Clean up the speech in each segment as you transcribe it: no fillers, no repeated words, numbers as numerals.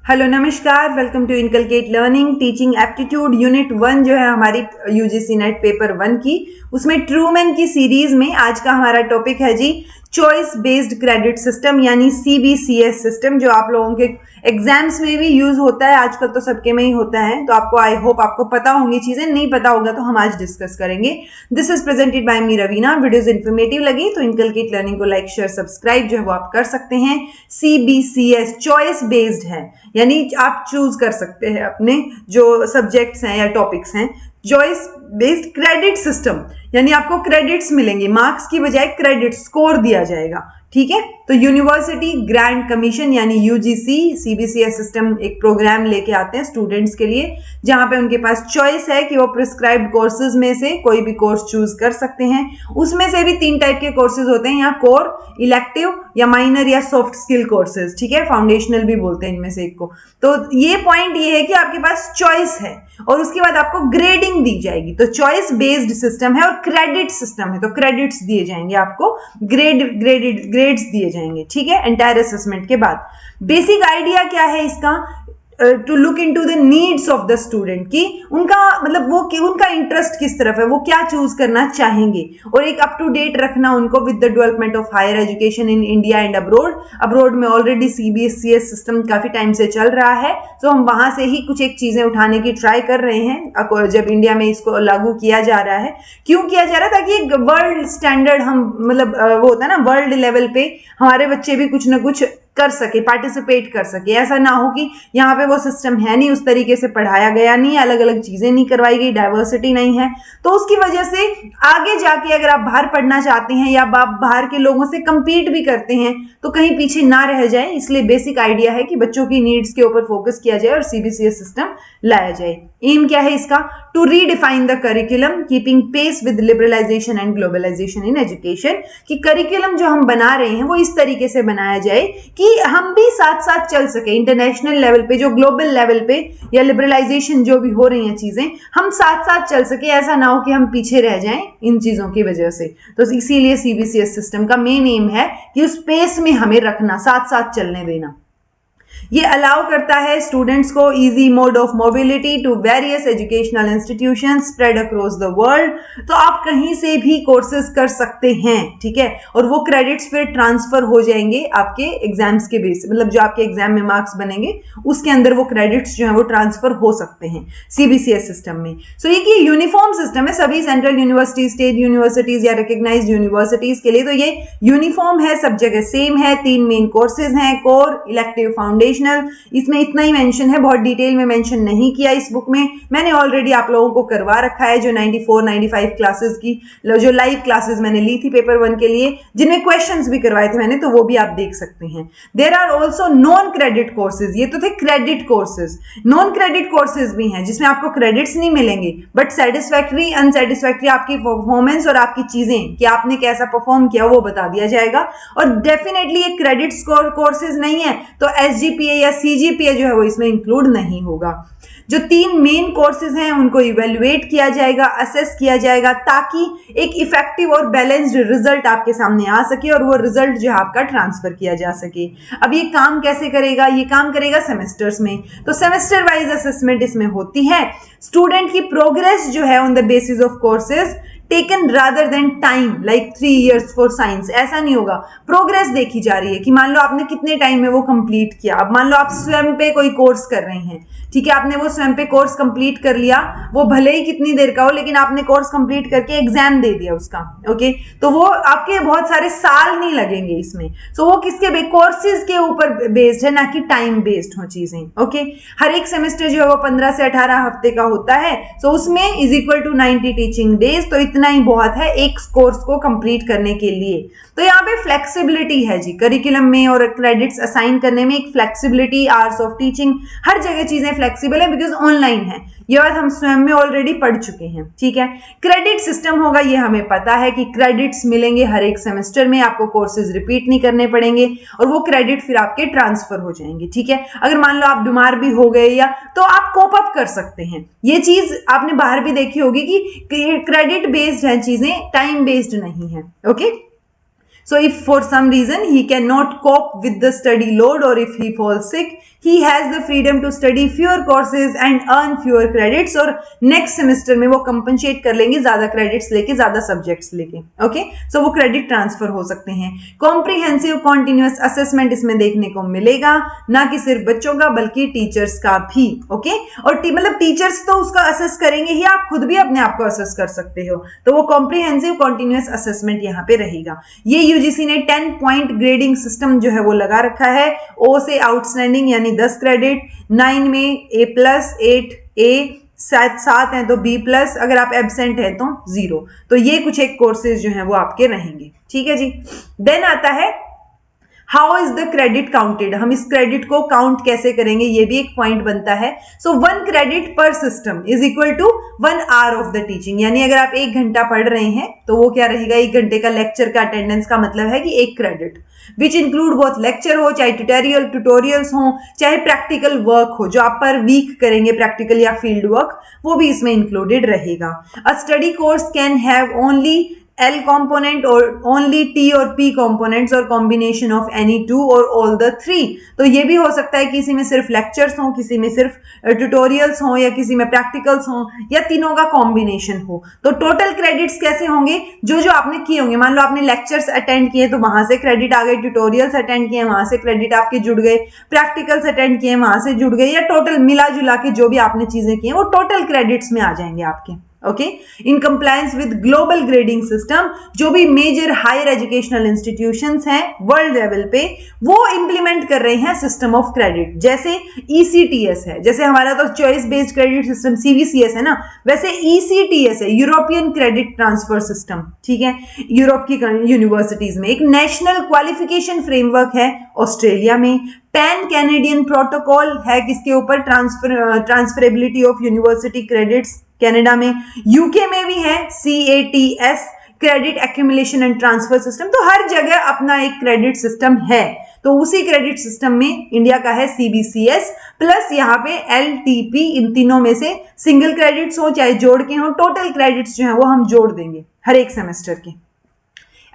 Hello नमस्कार, welcome to inculcate learning teaching aptitude unit 1 जो है हमारी यूजीसी नेट पेपर 1 की, उसमें ट्रूमैन की सीरीज में आज का हमारा टॉपिक है जी चॉइस बेस्ड क्रेडिट सिस्टम यानी सीबीसीएस सिस्टम, जो आप लोगों के एग्जाम्स में भी यूज होता है। आजकल तो सबके में ही होता है, तो आपको आई होप आपको पता होंगी चीजें। नहीं पता होगा तो हम आज डिस्कस करेंगे। This is presented by me Raveena. Videos informative लगी तो इनकलकेट लर्निंग को लाइक शेयर सब्सक्राइब जो है वो आप कर सकते हैं। सीबीसीएस चॉइस बेस्ड है, यानी आप चूज कर सकते हैं अपने जो सब्जेक्ट्स हैं या टॉपिक्स हैं। चॉइस बेस्ड क्रेडिट सिस्टम यानी आपको क्रेडिट्स मिलेंगे, मार्क्स की बजाय क्रेडिट स्कोर दिया जाएगा। ठीक है, तो यूनिवर्सिटी ग्रांट कमीशन यानी यूजीसी सीबीसीएस सिस्टम एक प्रोग्राम लेके आते हैं स्टूडेंट्स के लिए, जहां पे उनके पास चॉइस है कि वो प्रिस्क्राइब्ड कोर्सेज में से कोई भी कोर्स चूज कर सकते हैं। उसमें से भी 3 टाइप के कोर्सेज होते हैं, या कोर, इलेक्टिव या माइनर या सॉफ्ट स्किल कोर्सेज। ठीक है, फाउंडेशनल भी बोलते हैं इनमें से एक को। तो ये पॉइंट ये है कि आपके पास चॉइस है और उसके बाद आपको ग्रेडिंग दी जाएगी। तो चॉइस बेस्ड सिस्टम है और क्रेडिट सिस्टम है, तो क्रेडिट्स दिए जाएंगे आपको, ग्रेड्स दिए जाएंगे। ठीक है, एंटायर असेसमेंट के बाद बेसिक आइडिया क्या है इसका, to look into the needs of the student, की उनका मतलब वो कि उनका इंटरेस्ट किस तरफ है, वो क्या चूज करना चाहेंगे, और एक अप टू डेट रखना उनको with the development of higher education in India and abroad में ऑलरेडी सीबीएसई सिस्टम काफी टाइम से चल रहा है, तो हम वहां से ही कुछ एक चीजें उठाने की ट्राई कर रहे हैं जब इंडिया में इसको लागू किया जा रहा है। क्यों किया जा रहा है? ताकि एक वर्ल्ड स्टैंडर्ड हम मतलब वो होता है ना, वर्ल्ड लेवल पे हमारे बच्चे भी कुछ ना कुछ कर सके, पार्टिसिपेट कर सके। ऐसा ना हो कि यहाँ पे वो सिस्टम है नहीं, उस तरीके से पढ़ाया गया नहीं, अलग अलग चीजें नहीं करवाई गई, डाइवर्सिटी नहीं है। तो उसकी वजह से आगे जाके अगर आप बाहर पढ़ना चाहते हैं या आप बाहर के लोगों से compete भी करते हैं तो कहीं पीछे ना रह जाए, इसलिए बेसिक आइडिया है कि बच्चों की नीड्स के ऊपर फोकस किया जाए और सीबीसीएस सिस्टम लाया जाए। एम क्या है इसका? To redefine the curriculum keeping pace with liberalisation and globalisation in education, कि करिकुलम जो हम बना रहे हैं वो इस तरीके से बनाया जाए कि हम भी साथ साथ चल सके इंटरनेशनल लेवल पे, जो ग्लोबल लेवल पे या लिबरलाइजेशन जो भी हो रही हैं चीजें, हम साथ साथ चल सके। ऐसा ना हो कि हम पीछे रह जाएं इन चीजों की वजह से। तो इसीलिए सीबीसीएस सिस्टम का मेन एम है कि उस पेस में हमें रखना, साथ साथ चलने देना। ये अलाउ करता है स्टूडेंट्स को easy mode of mobility to various educational institutions spread across the world. तो आप कहीं से भी कोर्सेज कर सकते हैं, ठीक है, और वो क्रेडिट्स फिर ट्रांसफर हो जाएंगे आपके एग्जाम्स के बेस, मतलब जो आपके एग्जाम में मार्क्स बनेंगे उसके अंदर वो क्रेडिट्स जो है वो ट्रांसफर हो सकते हैं सीबीसीएस सिस्टम में। सो ये यूनिफॉर्म सिस्टम है सभी सेंट्रल यूनिवर्सिटीज, स्टेट यूनिवर्सिटीज या रिकग्नाइज्ड यूनिवर्सिटीज के लिए। तो ये यूनिफॉर्म है, सब जगह सेम है। 3 मेन कोर्सेज हैं, कोर, इलेक्टिव, फाउंडेशनल। इसमें इतना ही मेंशन है, बहुत डिटेल में मेंशन नहीं किया इस बुक में। मैंने ऑलरेडी आप लोगों को करवा रखा है जो 94-95 क्लासेस की जो लाइव क्लासेस मैंने ली थी पेपर 1 के लिए, जिनमें क्वेश्चंस भी करवाए थे मैंने, तो वो भी आप देख सकते हैं। There are also non credit courses, ये तो थे credit courses. Non credit courses भी हैं जिसमें आपको क्रेडिट्स नहीं मिलेंगे, बट सेटिस्फैक्ट्री अनसेटिस्फैक्ट्री आपकी परफॉर्मेंस और आपकी चीजें कि आपने कैसा परफॉर्म किया वो बता दिया जाएगा। और डेफिनेटली ये क्रेडिट स्कोर कोर्सेज नहीं है, तो एसजीपीए या सीजीपीए जो है वो इसमें इंक्लूड नहीं होगा। जो 3 मेन कोर्सेज हैं उनको इवेल्युएट किया जाएगा, असेस किया जाएगा, ताकि एक इफेक्टिव और बैलेंस्ड रिजल्ट आपके सामने आ सके और वो रिजल्ट जो है आपका ट्रांसफर किया जा सके। अब ये काम कैसे करेगा? ये काम करेगा सेमेस्टर्स में। तो सेमेस्टर वाइज असेसमेंट इसमें होती है। स्टूडेंट की प्रोग्रेस जो है on the basis of courses taken rather than time, like 3 years for science. ऐसा नहीं होगा, प्रोग्रेस देखी जा रही है कि मान लो आपने कितने टाइम में वो कंप्लीट किया। अब मान लो आप स्वयं पे कोई कोर्स कर रहे हैं, ठीक है, आपने वो स्वयं पे कोर्स कंप्लीट कर लिया, वो भले ही कितनी देर का हो, लेकिन आपने कोर्स कंप्लीट करके एग्जाम दे दिया उसका, ओके, तो वो आपके बहुत सारे साल नहीं लगेंगे इसमें। सो वो किसके कोर्सेज के ऊपर बेस्ड है, ना कि टाइम बेस्ड हो चीजें, ओके। हर एक सेमेस्टर जो है वो 15 से 18 हफ्ते का होता है, सो उसमें is equal to 90 teaching days. तो इतना ही बहुत है एक कोर्स को कंप्लीट करने के लिए। तो यहाँ पे फ्लेक्सिबिलिटी है जी, करिकुलम में और क्रेडिट्स असाइन करने में एक फ्लेक्सिबिलिटी, आवर्स ऑफ टीचिंग, हर जगह चीजें फ्लेक्सिबल है बिकॉज ऑनलाइन है। ये बात हम स्वयं में ऑलरेडी पढ़ चुके हैं, ठीक है। क्रेडिट सिस्टम होगा, ये हमें पता है कि क्रेडिट्स मिलेंगे हर एक सेमेस्टर में, आपको कोर्सेज रिपीट नहीं करने पड़ेंगे और वो क्रेडिट फिर आपके ट्रांसफर हो जाएंगे, ठीक है। अगर मान लो आप बीमार भी हो गए या तो आप कोप अप कर सकते हैं। ये चीज आपने बाहर भी देखी होगी कि क्रेडिट बेस्ड है चीजें, टाइम बेस्ड नहीं है, okay. So if for some reason he cannot cope with the study load or if he falls sick, he has the freedom to study fewer courses and earn fewer credits, और next semester में वो compensate कर लेंगे ज़्यादा credits लेके, ज़्यादा subjects लेके. Okay, so वो credit transfer हो सकते हैं. Comprehensive continuous assessment इसमें देखने को मिलेगा, ना कि सिर्फ बच्चों का बल्कि टीचर्स का भी. ओके, और मतलब टीचर्स तो उसका असेस करेंगे ही, आप खुद भी अपने आप को असेस कर सकते हो. तो वो कॉम्प्रिहेंसिव कॉन्टिन्यूअस असेसमेंट यहाँ पे रहेगा. ये यूजीसी ने 10 पॉइंट ग्रेडिंग सिस्टम जो है वो लगा रखा है. ओ से आउटस्टैंडिंग यानी 10 क्रेडिट, 9 में A+, 8 A, 7 हैं तो B+, अगर आप एब्सेंट हैं तो 0. तो ये कुछ एक कोर्सेज जो हैं वो आपके रहेंगे. ठीक है जी. देन आता है how is the credit counted. हम इस क्रेडिट को काउंट कैसे करेंगे, ये भी एक पॉइंट बनता है. सो 1 क्रेडिट पर system is equal to 1 hour of the teaching. यानी अगर आप 1 घंटा पढ़ रहे हैं तो वो क्या रहेगा, 1 घंटे का लेक्चर का अटेंडेंस का मतलब है कि 1 credit, which include both lecture हो, चाहे ट्यूटोरियल्स हो, चाहे प्रैक्टिकल वर्क हो जो आप पर वीक करेंगे, प्रैक्टिकल या फील्ड वर्क, वो भी इसमें इंक्लूडेड रहेगा. अ study course can have only L component or only T or P components or combination of any 2 or all the 3. तो ये भी हो सकता है किसी में सिर्फ लेक्चर्स हो, किसी में सिर्फ ट्यूटोरियल्स हो, या किसी में प्रैक्टिकल्स हो, या तीनों का कॉम्बिनेशन हो. तो टोटल क्रेडिट्स कैसे होंगे, जो जो आपने किए होंगे. मान लो आपने लेक्चर्स अटेंड किए तो वहां से क्रेडिट आ गए, ट्यूटोरियल्स अटेंड किए वहां से क्रेडिट आपके जुड़ गए, प्रैक्टिकल्स अटेंड किए वहां से जुड़ गए, या टोटल मिला जुला के जो भी आपने चीजें की हैं वो टोटल क्रेडिट्स में आ जाएंगे आपके. Okay, in compliance with global grading system, जो भी मेजर हायर एजुकेशनल इंस्टीट्यूशंस हैं वर्ल्ड लेवल पे, वो इंप्लीमेंट कर रहे हैं सिस्टम ऑफ क्रेडिट. जैसे ECTS है, जैसे हमारा तो choice based credit system CBCS है ना, वैसे ECTS है, यूरोपियन क्रेडिट ट्रांसफर सिस्टम. ठीक है, यूरोप की यूनिवर्सिटीज में. एक नेशनल क्वालिफिकेशन फ्रेमवर्क है ऑस्ट्रेलिया में. पैन कैनेडियन प्रोटोकॉल है किसके ऊपर, transferability of university credits Canada में. यूके में भी है CATS, credit accumulation and transfer system. तो हर जगह अपना एक क्रेडिट सिस्टम है. तो उसी क्रेडिट सिस्टम में इंडिया का है CBCS प्लस यहाँ पे LTP. इन तीनों में से सिंगल क्रेडिट्स हो चाहे जोड़ के हो, टोटल क्रेडिट्स जो है वो हम जोड़ देंगे हर एक सेमेस्टर के.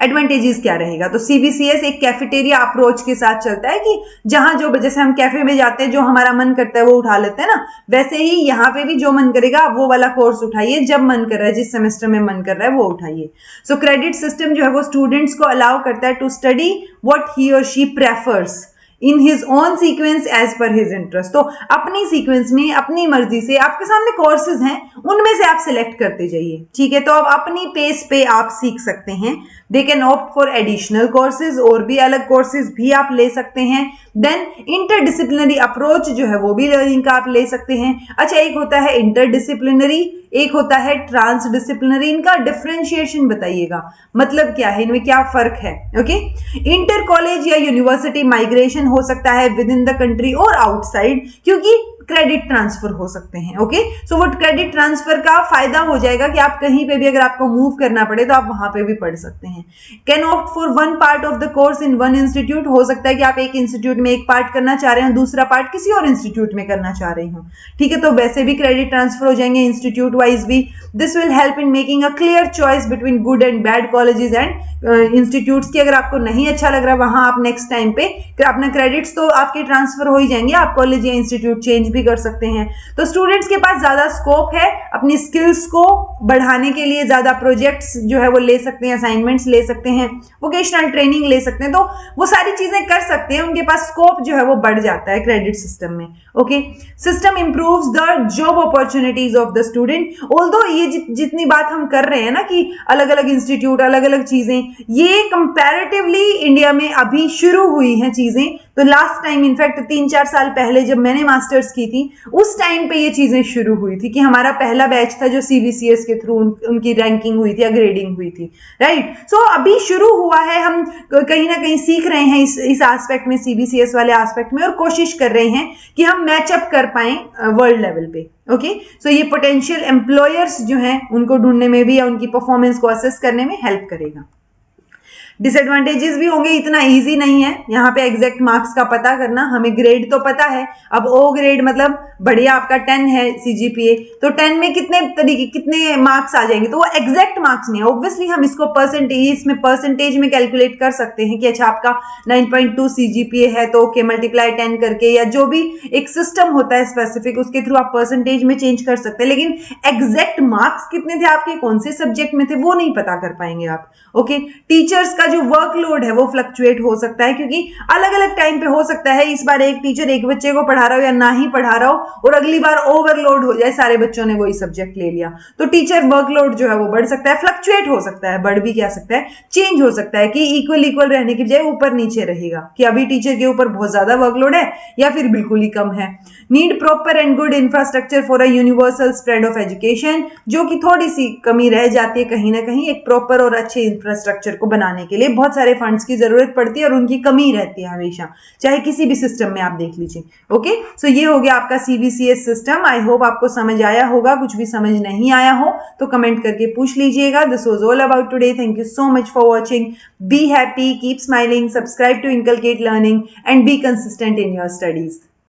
एडवांटेजेस क्या रहेगा, तो CBCS एक कैफेटेरिया अप्रोच के साथ चलता है कि जहां जो, जैसे हम कैफे में जाते हैं जो हमारा मन करता है वो उठा लेते हैं ना, वैसे ही यहाँ पे भी जो मन करेगा आप वो वाला कोर्स उठाइए, जब मन कर रहा है, जिस सेमेस्टर में मन कर रहा है वो उठाइए. सो क्रेडिट सिस्टम जो है वो स्टूडेंट्स को अलाउ करता है टू स्टडी व्हाट ही और she prefers in his own sequence as पर हिज इंटरेस्ट. तो अपनी सीक्वेंस में अपनी मर्जी से आपके सामने कोर्सेज हैं, उनमें से आप सिलेक्ट करते जाइए. ठीक है, तो अब अपनी पेस पे आप सीख सकते हैं. They can opt for additional courses, और भी अलग कोर्सेज भी आप ले सकते हैं. देन इंटरडिसिप्लिनरी अप्रोच जो है वो भी लर्निंग का आप ले सकते हैं. अच्छा, एक होता है इंटरडिसिप्लिनरी, एक होता है ट्रांसडिसिप्लिनरी. इनका डिफरेंशिएशन बताइएगा, मतलब क्या है, इनमें क्या फर्क है. ओके, इंटर कॉलेज या यूनिवर्सिटी माइग्रेशन हो सकता है विद इन द कंट्री और आउटसाइड, क्योंकि क्रेडिट ट्रांसफर हो सकते हैं. ओके, सो वो क्रेडिट ट्रांसफर का फायदा हो जाएगा कि आप कहीं पे भी अगर आपको मूव करना पड़े तो आप वहां पे भी पढ़ सकते हैं. Can opt for 1 part of the course in 1 institute. हो सकता है कि आप एक इंस्टीट्यूट में एक पार्ट करना चाह रहे हो, दूसरा पार्ट किसी और इंस्टीट्यूट में करना चाह रहे हो. ठीक है, तो वैसे भी क्रेडिट ट्रांसफर हो जाएंगे इंस्टीट्यूट वाइज भी. This will help in making a clear choice between good and bad colleges and institutes की. अगर आपको नहीं अच्छा लग रहा है वहां, आप नेक्स्ट टाइम पे अपना क्रेडिट्स तो आपके ट्रांसफर हो ही जाएंगे, आप कॉलेज या इंस्टीट्यूट चेंज भी कर सकते हैं. तो स्टूडेंट्स के पास ज्यादा स्कोप है अपनी स्किल्स को बढ़ाने के लिए, ज्यादा प्रोजेक्ट्स जो है वो ले सकते हैं, असाइनमेंट्स ले सकते हैं, वोकेशनल ट्रेनिंग ले सकते हैं. तो वो सारी चीजें कर सकते हैं, उनके पास स्कोप जो है वो बढ़ जाता है क्रेडिट सिस्टम में. Okay, system improves the job opportunities of the student. Although ये जितनी बात हम कर रहे हैं ना कि अलग अलग इंस्टीट्यूट, अलग अलग चीजें, ये कंपैरेटिवली इंडिया में अभी शुरू हुई हैं चीजें. तो लास्ट टाइम इनफैक्ट 3-4 साल पहले जब मैंने मास्टर्स की थी, उस टाइम पे ये चीजें शुरू हुई थी कि हमारा पहला बैच था जो CBCS के थ्रू उनकी रैंकिंग हुई थी या ग्रेडिंग हुई थी. राइट, सो अभी शुरू हुआ है, हम कहीं ना कहीं सीख रहे हैं इस एस्पेक्ट में, CBCS वाले एस्पेक्ट में, और कोशिश कर रहे हैं कि हम मैचअप कर पाए वर्ल्ड लेवल पे. ओके, सो ये पोटेंशियल एम्प्लॉयर्स जो हैं उनको ढूंढने में भी या उनकी परफॉर्मेंस को असेस करने में हेल्प करेगा. डिसएडवांटेजेस भी होंगे, इतना इजी नहीं है यहाँ पे एग्जैक्ट मार्क्स का पता करना। हमें ग्रेड तो पता है, अब ओ ग्रेड मतलब बढ़िया आपका 10 है सीजीपीए, तो 10 में कितने मार्क्स आ जाएंगे, तो वो एग्जैक्ट मार्क्स नहीं है। ऑब्वियसली हम इसको परसेंटेज में कैलकुलेट कर सकते हैं कि अच्छा आपका 9.2 सीजीपीए है तो ओके मल्टीप्लाई 10 करके, या जो भी एक सिस्टम होता है स्पेसिफिक, उसके थ्रू आप परसेंटेज में चेंज कर सकते हैं। लेकिन एग्जैक्ट मार्क्स कितने थे आपके, कौन से सब्जेक्ट में थे, वो नहीं पता कर पाएंगे आप। ओके, टीचर्स का जो वर्कलोड है वो फ्लक्चुएट हो सकता है, क्योंकि अलग अलग टाइम पे हो सकता है इस बार एक टीचर एक बच्चे को पढ़ा रहा हो या ना ही पढ़ा रहा हो, और अगली बार ओवरलोड हो जाए, सारे बच्चों ने वही सब्जेक्ट ले लिया, तो टीचर वर्कलोड जो है वो बढ़ सकता है, फ्लक्चुएट हो सकता है, बढ़ भी क्या सकता है, चेंज हो सकता है, कि इक्वल रहने की बजाय ऊपर नीचे रहेगा, कि अभी टीचर के ऊपर बहुत ज्यादा वर्कलोड है या फिर बिल्कुल ही कम है। Need proper and good infrastructure for a universal spread of education, जो कि थोड़ी सी कमी रह जाती है कहीं ना कहीं, एक प्रॉपर और अच्छे इंफ्रास्ट्रक्चर को बनाने के लिए बहुत सारे फंड्स की जरूरत पड़ती है और उनकी कमी रहती है हमेशा, चाहे किसी भी सिस्टम में आप देख लीजिए। ओके, सो ये हो गया आपका सीबीसीएस सिस्टम। आई होप आपको समझ आया होगा, कुछ भी समझ नहीं आया हो तो कमेंट करके पूछ लीजिएगा। This was all about today, thank you so much for watching, be happy, keep smiling, subscribe to inculcate learning and be consistent in your studies.